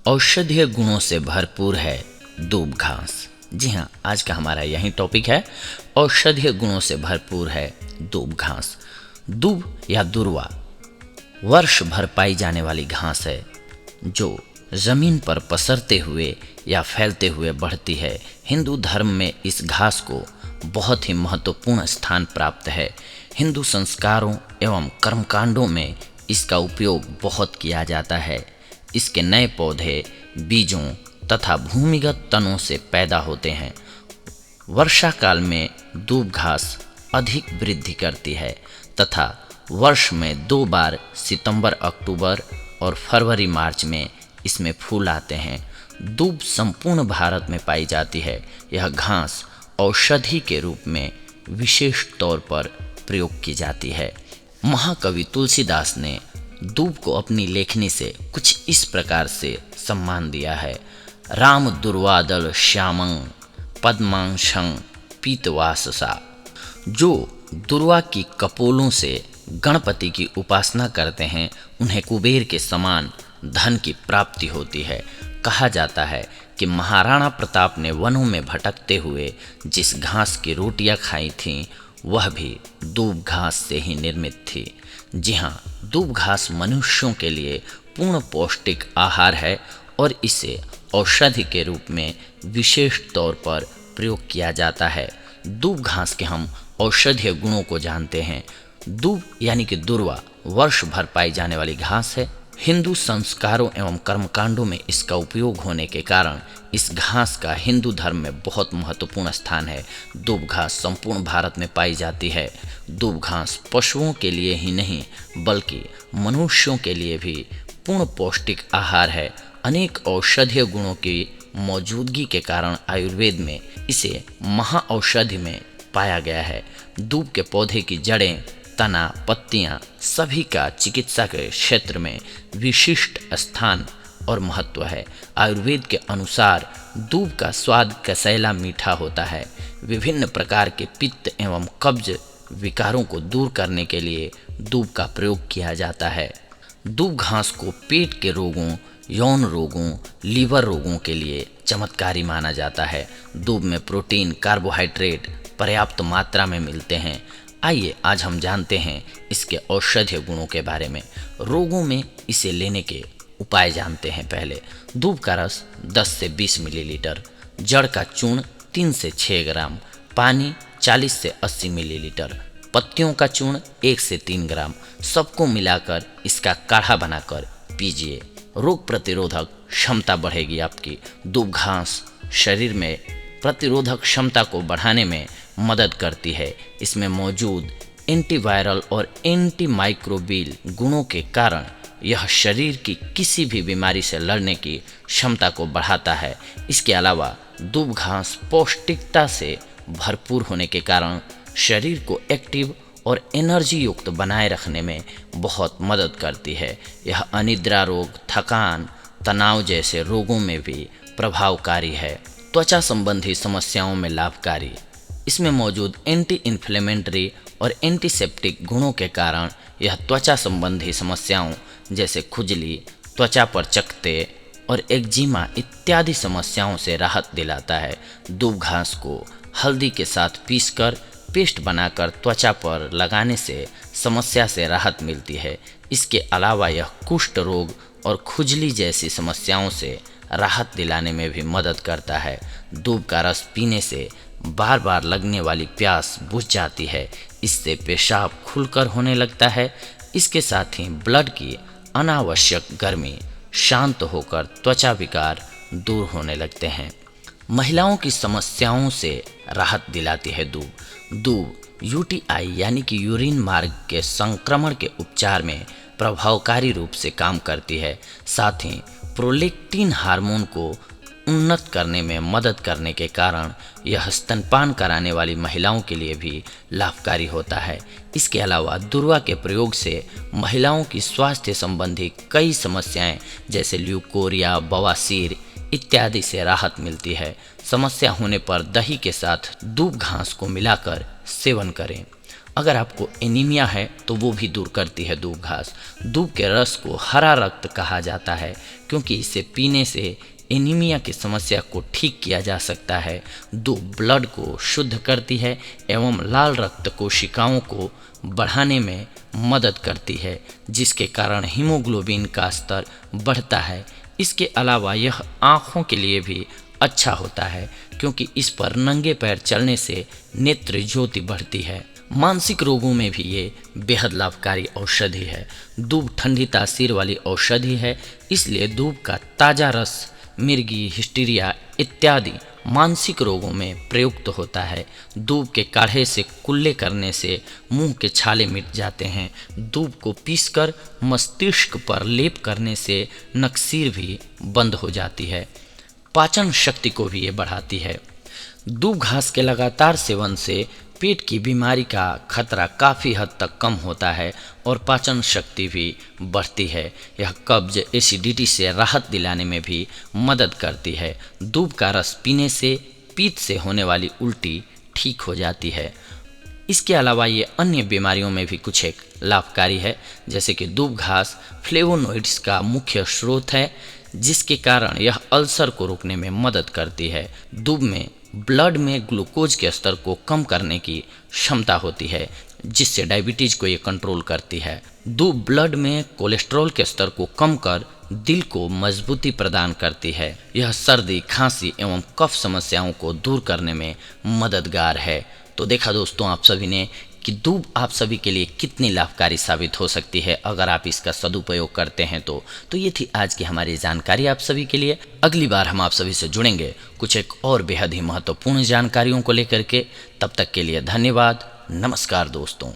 औषधीय गुणों से भरपूर है दूब घास। जी हाँ, आज का हमारा यही टॉपिक है, औषधीय गुणों से भरपूर है दूब घास। दूब या दुर्वा वर्ष भर पाई जाने वाली घास है जो जमीन पर पसरते हुए या फैलते हुए बढ़ती है। हिंदू धर्म में इस घास को बहुत ही महत्वपूर्ण स्थान प्राप्त है। हिंदू संस्कारों एवं कर्मकांडों में इसका उपयोग बहुत किया जाता है। इसके नए पौधे बीजों तथा भूमिगत तनों से पैदा होते हैं। वर्षा काल में दूब घास अधिक वृद्धि करती है तथा वर्ष में 2 बार सितंबर अक्टूबर और फरवरी मार्च में इसमें फूल आते हैं। दूब संपूर्ण भारत में पाई जाती है। यह घास औषधि के रूप में विशेष तौर पर प्रयोग की जाती है। महाकवि तुलसीदास ने दूब को अपनी लेखनी से कुछ इस प्रकार से सम्मान दिया है। राम दुर्वादल श्यामं पद्मांशं पीतवाससा। जो दुर्वा की कपोलों से गणपति की उपासना करते हैं उन्हें कुबेर के समान धन की प्राप्ति होती है। कहा जाता है कि महाराणा प्रताप ने वनों में भटकते हुए जिस घास की रोटियां खाई थीं वह भी दूब घास से ही निर्मित थी। जी हाँ, दूब घास मनुष्यों के लिए पूर्ण पौष्टिक आहार है और इसे औषधि के रूप में विशेष तौर पर प्रयोग किया जाता है। दूब घास के हम औषधीय गुणों को जानते हैं। दूब यानी कि दुर्वा वर्ष भर पाई जाने वाली घास है। हिंदू संस्कारों एवं कर्मकांडों में इसका उपयोग होने के कारण इस घास का हिंदू धर्म में बहुत महत्वपूर्ण स्थान है। दूब घास संपूर्ण भारत में पाई जाती है। दूब घास पशुओं के लिए ही नहीं बल्कि मनुष्यों के लिए भी पूर्ण पौष्टिक आहार है। अनेक औषधीय गुणों की मौजूदगी के कारण आयुर्वेद में इसे महाऔषधि में पाया गया है। दूब के पौधे की जड़ें, तना, पत्तियां सभी का चिकित्सा के क्षेत्र में विशिष्ट स्थान और महत्व है। आयुर्वेद के अनुसार दूब का स्वाद कसैला मीठा होता है। विभिन्न प्रकार के पित्त एवं कब्ज विकारों को दूर करने के लिए दूब का प्रयोग किया जाता है। दूब घास को पेट के रोगों, यौन रोगों, लीवर रोगों के लिए चमत्कारी माना जाता है। दूब में प्रोटीन, कार्बोहाइड्रेट पर्याप्त मात्रा में मिलते हैं। आइए आज हम जानते हैं इसके औषधीय गुणों के बारे में। रोगों में इसे लेने के उपाय जानते हैं। पहले दूब का रस 10 से 20 मिलीलीटर, जड़ का चूर्ण 3 से 6 ग्राम, पानी 40 से 80 मिलीलीटर, पत्तियों का चूर्ण 1 से 3 ग्राम, सबको मिलाकर इसका काढ़ा बनाकर पीजिए। रोग प्रतिरोधक क्षमता बढ़ेगी आपकी। दूब घास शरीर में प्रतिरोधक क्षमता को बढ़ाने में मदद करती है। इसमें मौजूद एंटीवायरल और एंटीमाइक्रोबियल गुणों के कारण यह शरीर की किसी भी बीमारी से लड़ने की क्षमता को बढ़ाता है। इसके अलावा दूब घास पौष्टिकता से भरपूर होने के कारण शरीर को एक्टिव और एनर्जी युक्त बनाए रखने में बहुत मदद करती है। यह अनिद्रा रोग, थकान, तनाव जैसे रोगों में भी प्रभावकारी है। त्वचा संबंधी समस्याओं में लाभकारी। इसमें मौजूद एंटी इन्फ्लेमेटरी और एंटीसेप्टिक गुणों के कारण यह त्वचा संबंधी समस्याओं जैसे खुजली, त्वचा पर चकत्ते और एक्जिमा इत्यादि समस्याओं से राहत दिलाता है। दूब घास को हल्दी के साथ पीसकर पेस्ट बनाकर त्वचा पर लगाने से समस्या से राहत मिलती है। इसके अलावा यह कुष्ठ रोग और खुजली जैसी समस्याओं से राहत दिलाने में भी मदद करता है। दूब का रस पीने से बार बार लगने वाली प्यास बुझ जाती है। इससे पेशाब खुलकर होने लगता है। इसके साथ ही ब्लड की अनावश्यक गर्मी शांत होकर त्वचा विकार दूर होने लगते हैं। महिलाओं की समस्याओं से राहत दिलाती है दूब यूटीआई यानी कि यूरिन मार्ग के संक्रमण के उपचार में प्रभावकारी रूप से काम करती है। साथ ही प्रोलैक्टिन हार्मोन को उन्नत करने में मदद करने के कारण यह स्तनपान कराने वाली महिलाओं के लिए भी लाभकारी होता है। इसके अलावा दुर्वा के प्रयोग से महिलाओं की स्वास्थ्य संबंधी कई समस्याएं जैसे ल्यूकोरिया, बवासीर इत्यादि से राहत मिलती है। समस्या होने पर दही के साथ दूब घास को मिलाकर सेवन करें। अगर आपको एनीमिया है तो वो भी दूर करती है दूब घास। दूब के रस को हरा रक्त कहा जाता है क्योंकि इसे पीने से एनीमिया की समस्या को ठीक किया जा सकता है। दूब ब्लड को शुद्ध करती है एवं लाल रक्त कोशिकाओं को बढ़ाने में मदद करती है, जिसके कारण हीमोग्लोबिन का स्तर बढ़ता है। इसके अलावा यह आँखों के लिए भी अच्छा होता है क्योंकि इस पर नंगे पैर चलने से नेत्र ज्योति बढ़ती है। मानसिक रोगों में भी ये बेहद लाभकारी औषधि है। दूब ठंडी तासीर वाली औषधि है, इसलिए दूब का ताज़ा रस मिर्गी, हिस्टीरिया इत्यादि मानसिक रोगों में प्रयुक्त होता है। दूब के काढ़े से कुल्ले करने से मुंह के छाले मिट जाते हैं। दूब को पीसकर मस्तिष्क पर लेप करने से नक्सीर भी बंद हो जाती है। पाचन शक्ति को भी ये बढ़ाती है। दूब घास के लगातार सेवन से पेट की बीमारी का खतरा काफ़ी हद तक कम होता है और पाचन शक्ति भी बढ़ती है। यह कब्ज, एसिडिटी से राहत दिलाने में भी मदद करती है। दूब का रस पीने से पीत से होने वाली उल्टी ठीक हो जाती है। इसके अलावा ये अन्य बीमारियों में भी कुछ एक लाभकारी है, जैसे कि दूब घास फ्लेवोनोइड्स का मुख्य स्रोत है, जिसके कारण यह अल्सर को रोकने में मदद करती है। दूब में ब्लड में ग्लूकोज के स्तर को कम करने की क्षमता होती है, जिससे डायबिटीज को ये कंट्रोल करती है। दूब ब्लड में कोलेस्ट्रॉल के स्तर को कम कर दिल को मजबूती प्रदान करती है। यह सर्दी, खांसी एवं कफ समस्याओं को दूर करने में मददगार है। तो देखा दोस्तों आप सभी ने कि दूब आप सभी के लिए कितनी लाभकारी साबित हो सकती है अगर आप इसका सदुपयोग करते हैं तो ये थी आज की हमारी जानकारी आप सभी के लिए। अगली बार हम आप सभी से जुड़ेंगे कुछ एक और बेहद ही महत्वपूर्ण जानकारियों को लेकर के। तब तक के लिए धन्यवाद। नमस्कार दोस्तों।